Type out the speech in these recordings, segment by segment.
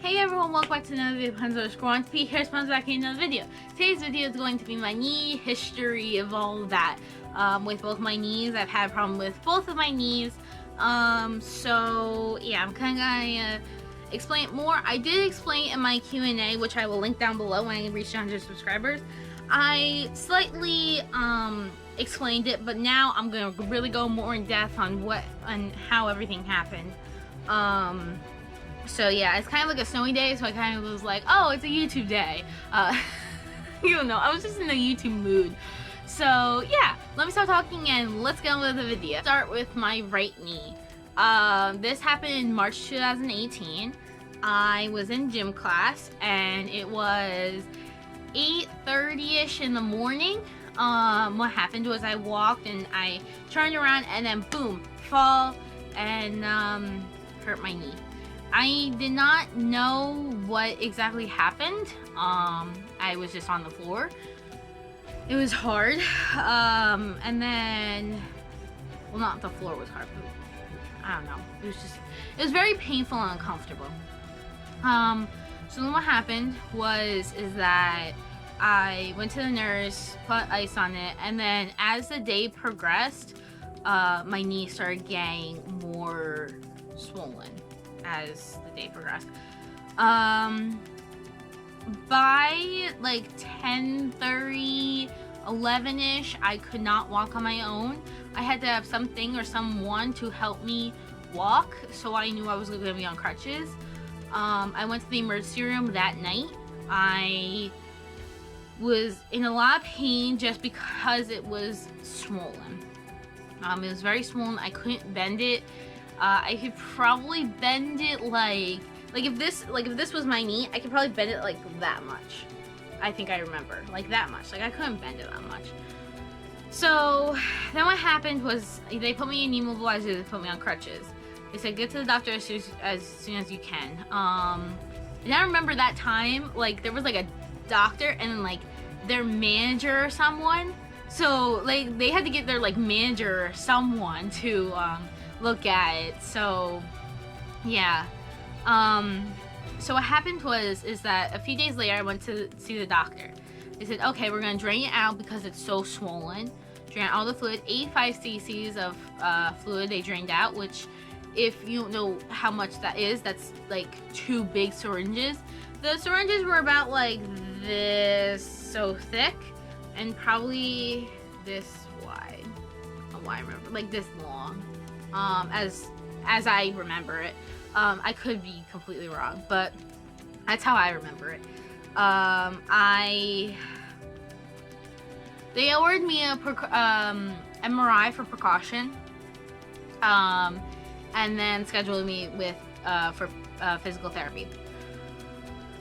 Hey everyone, welcome back to another video of Rapunzel. Here's Rapunzel back in another video. Today's video is going to be my knee history of all of that. With both my knees, I've had a problem with both of my knees. So yeah, I'm kind of gonna explain it more. I did explain in my Q&A, which I will link down below when I reach 100 subscribers. I slightly explained it, but now I'm gonna really go more in depth on what and how everything happened. So yeah, it's kind of like a snowy day, so I kind of was like, oh, it's a YouTube day. You don't know, I was just in a YouTube mood. So yeah, let me stop talking and let's get on with the video. Start with my right knee. This happened in March 2018. I was in gym class and it was 8:30ish in the morning. What happened was I walked and I turned around and then boom, fall and hurt my knee. I did not know what exactly happened. I was just on the floor. It was hard. And then, well, not the floor was hard, but I don't know. It was very painful and uncomfortable. So then what happened is that I went to the nurse, put ice on it, and then as the day progressed, my knee started getting more swollen as the day progressed. By like 10:30, 11ish, I could not walk on my own. I had to have something or someone to help me walk, so I knew I was going to be on crutches. I went to the emergency room that night. I was in a lot of pain just because it was swollen. It was very swollen. I couldn't bend it. I could probably bend it like if this was my knee, I could probably bend it like that much. I think I remember, like that much. Like I couldn't bend it that much. So then what happened was they put me in immobilizer. They put me on crutches. They said get to the doctor as soon as you can. And I remember that time, like there was like a doctor and then like their manager or someone. So like they had to get their like manager or someone to look at it. So yeah. So what happened is that a few days later I went to see the doctor. They said, okay, we're gonna drain it out because it's so swollen. Drain out all the fluid. 85 cc's of fluid they drained out, which if you don't know how much that is, that's like 2 big syringes. The syringes were about like this, so thick, and probably this wide. Oh, I remember, like this long. As I remember it. I could be completely wrong, but that's how I remember it. They ordered me a MRI for precaution, and then scheduled me with for physical therapy.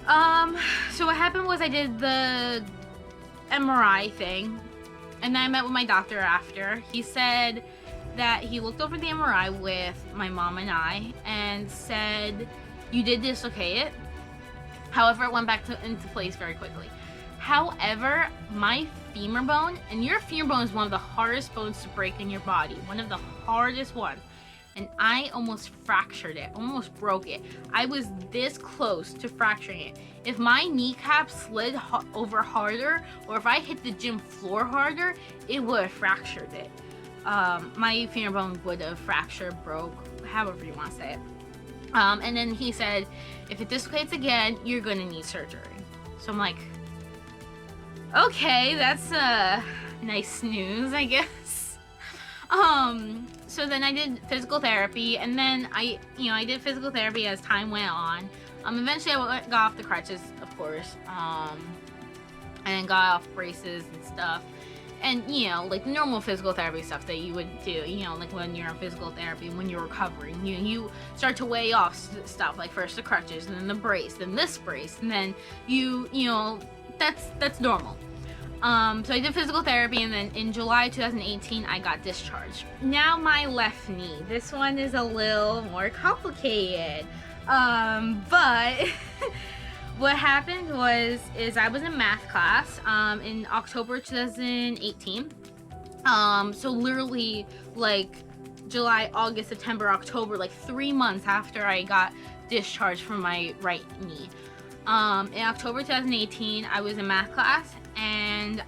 So what happened was I did the MRI thing, and then I met with my doctor after. He said that he looked over the MRI with my mom and I and said, you did dislocate it. However, it went back into place very quickly. However, my femur bone, and your femur bone is one of the hardest bones to break in your body, one of the hardest ones, and I almost fractured it, almost broke it. I was this close to fracturing it. If my kneecap slid over harder, or if I hit the gym floor harder, it would have fractured it. My femur bone would have fractured, broke, however you want to say it. And then he said, if it dislocates again, you're gonna need surgery. So I'm like, okay, that's nice news, I guess. So then I did physical therapy, and then I did physical therapy as time went on. Eventually I got off the crutches, of course, and then got off braces and stuff. And, like normal physical therapy stuff that you would do, like when you're in physical therapy, when you're recovering, you start to weigh off stuff, like first the crutches, and then the brace, then this brace, and then that's normal. So I did physical therapy, and then in July 2018, I got discharged. Now my left knee, this one is a little more complicated, but what happened is I was in math class in October 2018. So literally like July, August, September, October, like 3 months after I got discharged from my right knee. In October 2018, I was in math class, and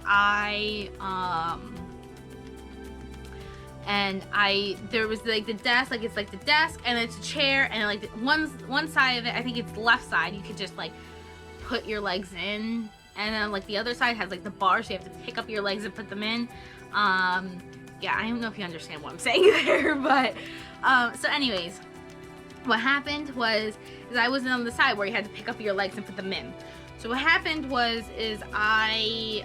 there was like the desk, like it's like the desk, and it's a chair, and like one side of it, I think it's the left side, you could just like put your legs in, and then like the other side has like the bar, so you have to pick up your legs and put them in. Yeah, I don't know if you understand what I'm saying there, but so anyways, what happened was I was on the side where you had to pick up your legs and put them in. So what happened was I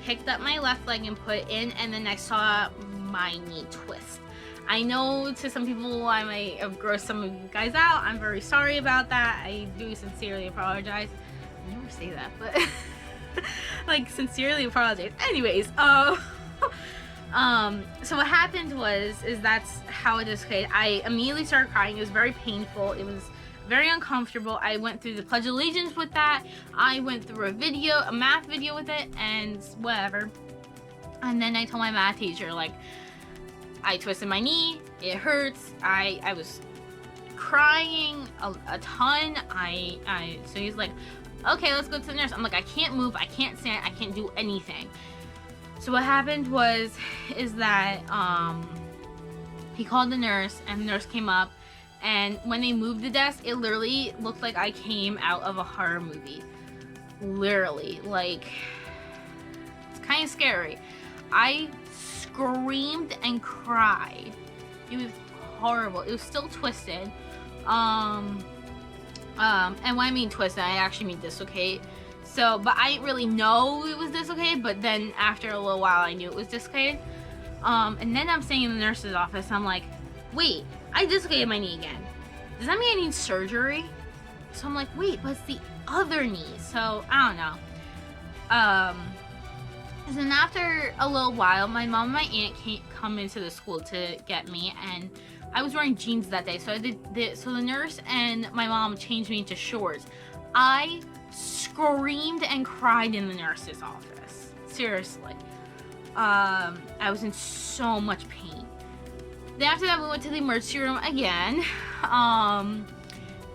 picked up my left leg and put it in, and then I saw my knee twist. I know to some people I might have grossed some of you guys out. I'm very sorry about that. I do sincerely apologize. I never say that, but like sincerely apologize. Anyways, so what happened was that's how it dislocated. I immediately started crying. It was very painful. It was very uncomfortable. I went through the Pledge of Allegiance with that. I went through a math video with it, and whatever. And then I told my math teacher, like, I twisted my knee. It hurts. I was crying a ton. So he's like, okay, let's go to the nurse. I'm like, I can't move. I can't stand. I can't do anything. So what happened is that he called the nurse, and the nurse came up, and when they moved the desk, it literally looked like I came out of a horror movie. Literally, like, it's kind of scary. I screamed and cried. It was horrible. It was still twisted. And when I mean twisted, I actually mean dislocate. So, but I didn't really know it was dislocated, but then after a little while I knew it was dislocated. And then I'm staying in the nurse's office, and I'm like, wait, I dislocated my knee again. Does that mean I need surgery? So I'm like, wait, but it's the other knee. So, I don't know. And then after a little while, my mom and my aunt come into the school to get me, and I was wearing jeans that day. So so the nurse and my mom changed me into shorts. I screamed and cried in the nurse's office. Seriously. I was in so much pain. Then after that, we went to the emergency room again.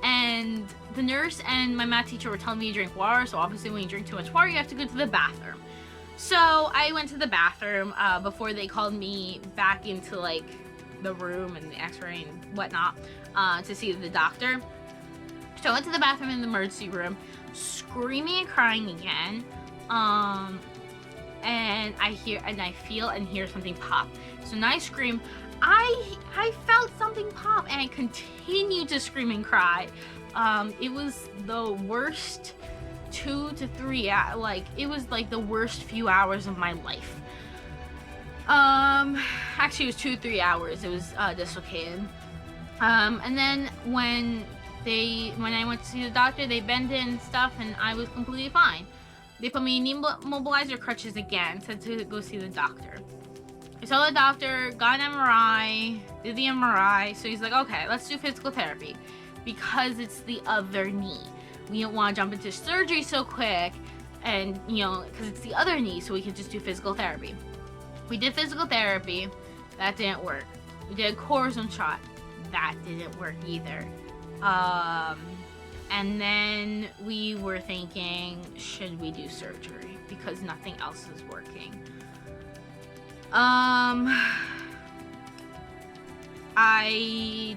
And the nurse and my math teacher were telling me to drink water. So obviously when you drink too much water, you have to go to the bathroom. So I went to the bathroom before they called me back into like the room and the x-ray and whatnot to see the doctor. So I went to the bathroom in the emergency room, screaming and crying again. And I feel and hear something pop. So now I scream. I felt something pop, and I continued to scream and cry. It was the worst 2 to 3 like it was like the worst few hours of my life. Actually it was 2 to 3 hours. It was dislocated. And then when I went to see the doctor, they bent it and stuff, and I was completely fine. They put me in knee mobilizer crutches again, said to go see the doctor. I saw the doctor, got an MRI, did the MRI, so he's like, okay, let's do physical therapy because it's the other knee. We don't want to jump into surgery so quick, and because it's the other knee, so we can just do physical therapy. We did physical therapy, that didn't work. We did a cortisone shot, that didn't work either. And then we were thinking, should we do surgery because nothing else is working? I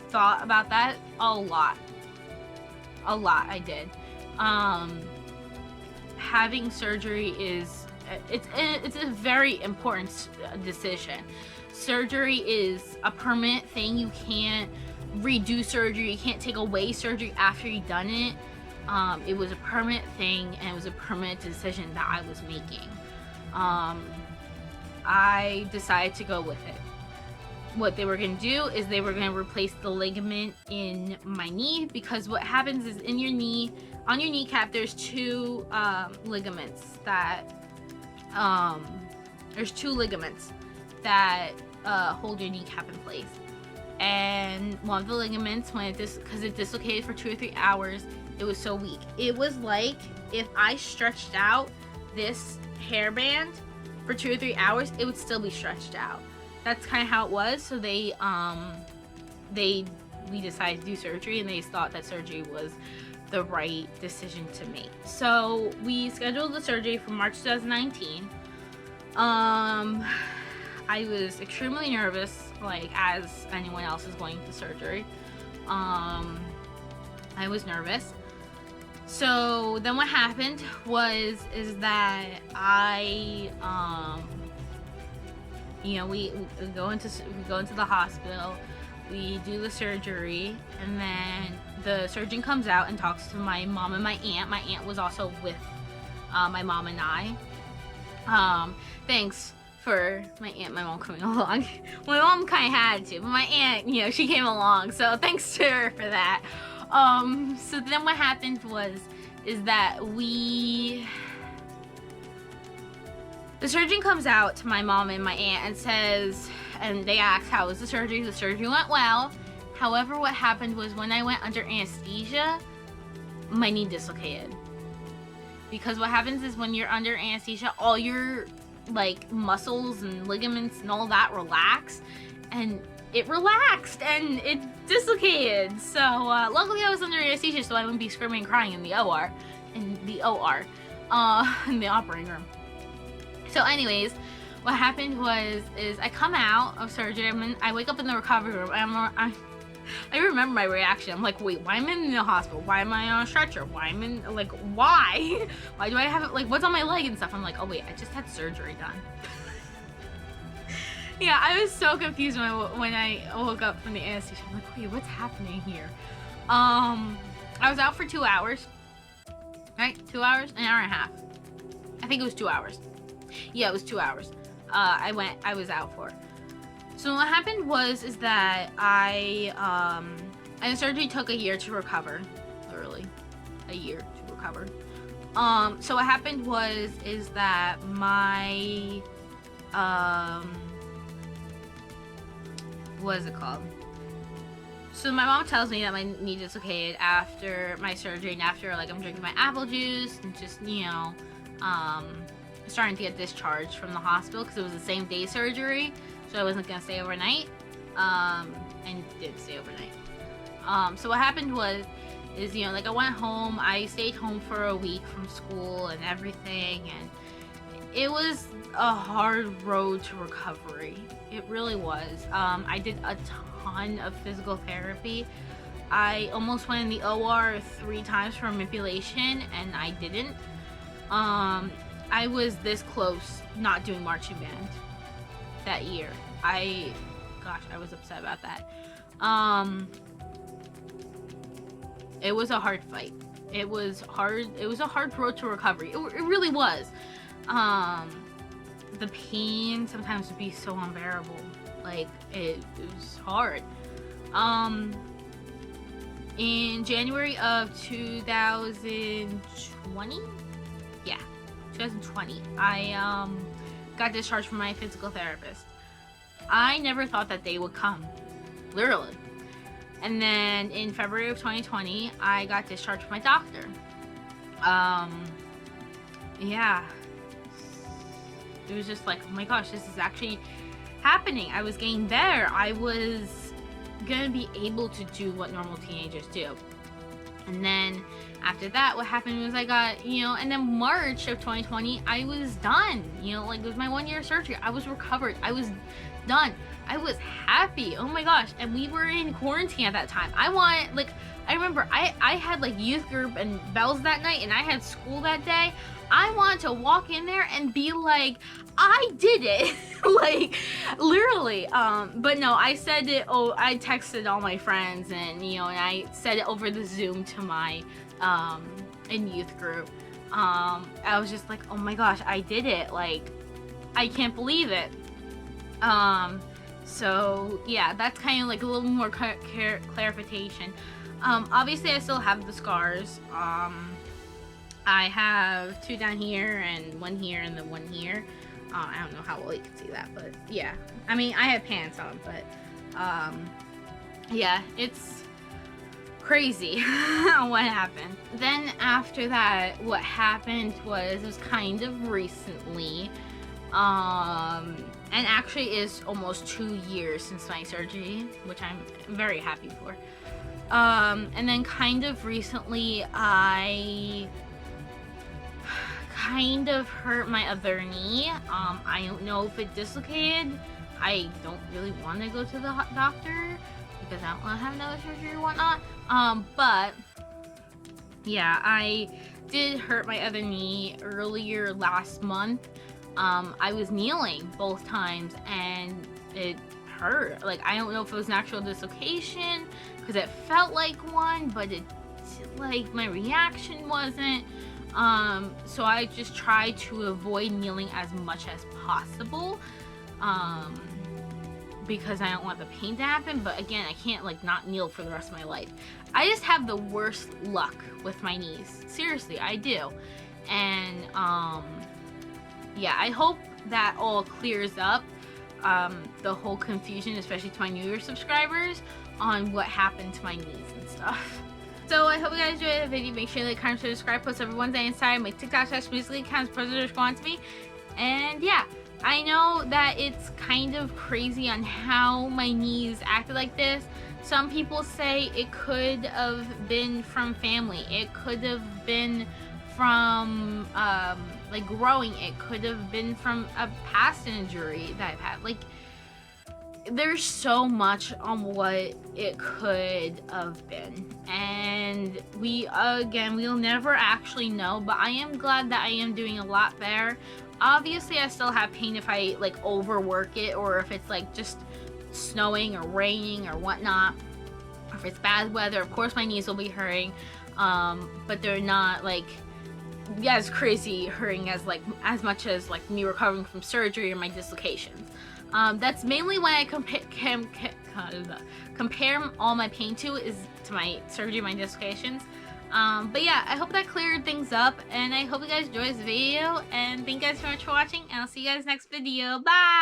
thought about that a lot. I did. Having surgery it's a very important decision. Surgery is a permanent thing. You can't redo surgery. You can't take away surgery after you've done it. It was a permanent thing, and it was a permanent decision that I was making. I decided to go with it. What they were going to do is they were going to replace the ligament in my knee, because what happens is in your knee, on your kneecap, there's two ligaments that hold your kneecap in place. And one of the ligaments, because it dislocated for 2 or 3 hours, it was so weak. It was like if I stretched out this hairband for 2 or 3 hours, it would still be stretched out. that's kind of how it was. So we decided to do surgery, and they thought that surgery was the right decision to make. So we scheduled the surgery for March 2019. I was extremely nervous, like as anyone else is going to surgery. I was nervous. So then what happened is that I we go into the hospital, we do the surgery, and then the surgeon comes out and talks to my mom and my aunt. My aunt was also with my mom and I. Thanks for my aunt and my mom coming along. My mom kind of had to, but my aunt, she came along, so thanks to her for that. So then what happened is that the surgeon comes out to my mom and my aunt and says, and they ask, how was the surgery? The surgery went well. However, what happened was when I went under anesthesia, my knee dislocated. Because what happens is when you're under anesthesia, all your like muscles and ligaments and all that relax, and it relaxed and it dislocated. So luckily I was under anesthesia, so I wouldn't be screaming and crying in the OR, in the operating room. So anyways, what happened is I come out of surgery, I wake up in the recovery room, and I remember my reaction. I'm like, wait, why am I in the hospital? Why am I on a stretcher? Why am I in, like, why? Why do I have, like, what's on my leg and stuff? I'm like, oh wait, I just had surgery done. Yeah, I was so confused when I woke up from the anesthesia. I'm like, wait, what's happening here? I was out for 2 hours. Right? 2 hours? An hour and a half. I think it was 2 hours. Yeah, it was 2 hours. I was out for. So what happened is that the surgery took a year to recover. Literally, a year to recover. So what happened is that my, what is it called? So my mom tells me that my knee dislocated after my surgery, and after like I'm drinking my apple juice and just, starting to get discharged from the hospital because it was the same day surgery, so I wasn't gonna stay overnight, and did stay overnight. So what happened is like I went home, I stayed home for a week from school and everything, and it was a hard road to recovery. It really was. I did a ton of physical therapy. I almost went in the OR 3 times for manipulation, and I didn't. I was this close not doing marching band that year. I was upset about that. It was a hard fight. It was hard. It was a hard road to recovery. It really was. The pain sometimes would be so unbearable. Like, it was hard. In January of 2020, 2020, I got discharged from my physical therapist. I never thought that day would come, literally. And then in February of 2020, I got discharged from my doctor. Yeah, it was just like, oh my gosh, this is actually happening. I was getting better. I was gonna be able to do what normal teenagers do. And then after that, what happened was I got, and then March of 2020, I was done. Like, it was my 1-year surgery. I was recovered. I was done. I was happy. Oh my gosh. And we were in quarantine at that time. I remember I had like youth group and bells that night, and I had school that day. I wanted to walk in there and be like, I did it. Like, literally. But no, I said it. Oh, I texted all my friends, and and I said it over the Zoom to my in youth group. I was just like, oh my gosh, I did it. Like, I can't believe it. So yeah, that's kind of like a little more clarification. Obviously I still have the scars. I have 2 down here and 1 here and then 1 here. I don't know how well you can see that, but yeah. I mean, I have pants on, but yeah, it's crazy what happened. Then after that, what happened was kind of recently. And actually is almost 2 years since my surgery, which I'm very happy for. And then kind of recently, I kind of hurt my other knee. I don't know if it dislocated. I don't really want to go to the doctor because I don't want to have another surgery or whatnot. But yeah, I did hurt my other knee earlier last month. I was kneeling both times and it hurt. Like, I don't know if it was an actual dislocation because it felt like one, but it, like, my reaction wasn't. So I just try to avoid kneeling as much as possible, because I don't want the pain to happen. But again, I can't like not kneel for the rest of my life. I just have the worst luck with my knees. Seriously, I do. And yeah, I hope that all clears up the whole confusion, especially to my newer subscribers, on what happened to my knees and stuff. So I hope you guys enjoyed the video. Make sure you like, comment, share, subscribe, post every Wednesday inside my TikTok musically accounts to respond to me. And yeah, I know that it's kind of crazy on how my knees acted like this. Some people say it could have been from family. It could have been from like growing. It could have been from a past injury that I've had. Like, there's so much on what it could have been, and we'll never actually know. But I am glad that I am doing a lot better. Obviously, I still have pain if I like overwork it, or if it's like just snowing or raining or whatnot. Or if it's bad weather, of course my knees will be hurting, but they're not like as crazy hurting as much as like me recovering from surgery or my dislocations. That's mainly when I compare all my pain to my surgery, my dislocations. But yeah, I hope that cleared things up, and I hope you guys enjoyed this video, and thank you guys so much for watching, and I'll see you guys next video. Bye!